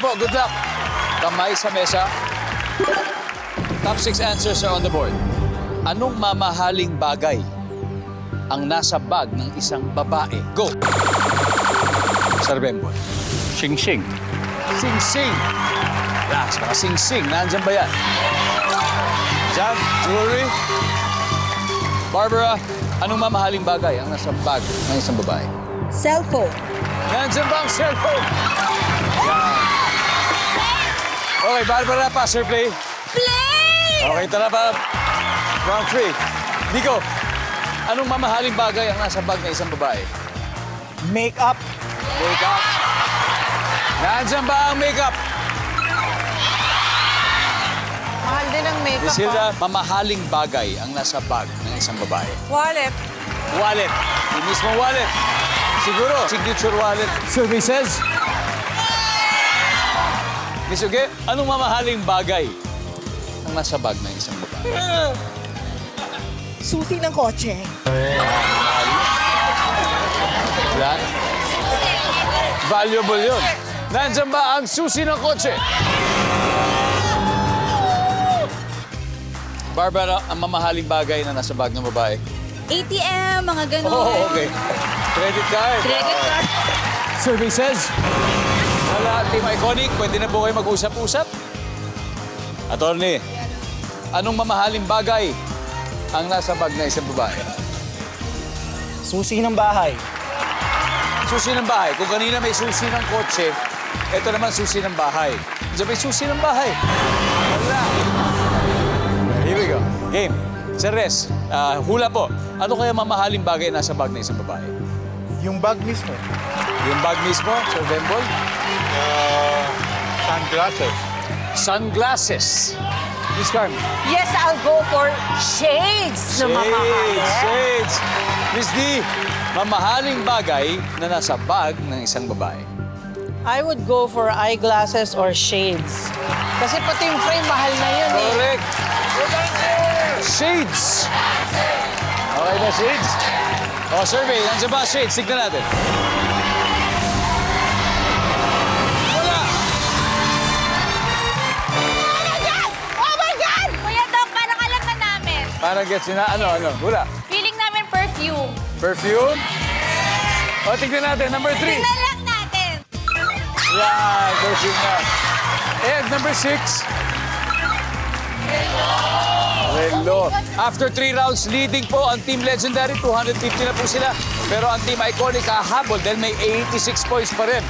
po, good luck. Kamay sa mesa. Top 6 answers are on the board. Anong mamahaling bagay ang nasa bag ng isang babae? Go! Sir Bembol. Sing-sing. Sing-sing. Relax, mga sing-sing. Nandyan ba yan? Diyan, jewelry. Barbara, anong mamahaling bagay ang nasa bag ng isang babae? Cellphone. Nandyan ba ang cellphone? Yan. Okay, Barbara, pass or play? Play! Okay, tara pa. Round 3. Nico, anong mamahaling bagay ang nasa bag ng isang babae? Makeup. Makeup. Nandyan ba ang makeup? Mahal din ang makeup. Isilda, mamahaling bagay ang nasa bag ng isang babae. Wallet. Wallet. Yung mismong wallet. Siguro, signature wallet. Survey says? Miss Uge, anong mamahaling bagay ang nasa bag ng isang babae? Susi ng kotse. Yan. Valuable yun. Nandyan ba ang susi ng kotse? Barbara, ang mamahaling bagay na nasa bag ng babae? ATM, mga ganun. Oh, okay. Credit card. Credit card. Survey says, wala, Team Iconic, pwede na po kayo mag-usap-usap. Attorney, anong mamahaling bagay ang nasa bag na isang babae? Susi ng bahay. Susi ng bahay. Kung kanina may susi ng kotse, ito naman susi ng bahay. Diyan may susi ng bahay. Wala. Here we go. Game. Sir Res, hula po. Ano kaya mamahaling bagay nasa bag ng isang babae? Yung bag mismo. Yung bag mismo, Sir Bembol? Sunglasses. Sunglasses. Miss Carmen? Yes, I'll go for shades na mamahal. Shades. Miss D, mamahaling bagay na nasa bag ng isang babae. I would go for eyeglasses or shades. Kasi pati yung frame, mahal na yun eh. Correct. Shades. Okay na, shades? O, survey. Nandiyan ba ang shades? Tignan natin. Wala. Oh my God! Kuya Doc, parang alam na namin. Parang gets na, ano? Wala. Feeling namin perfume. Perfume? O, tignan natin. Number 3. Tingnan lang natin. Yan, perfume na. And number 6. Relo. After 3 rounds, leading po ang Team Legendary. 250 na po sila. Pero ang Team Iconic hahabol dahil may 86 points pa rin.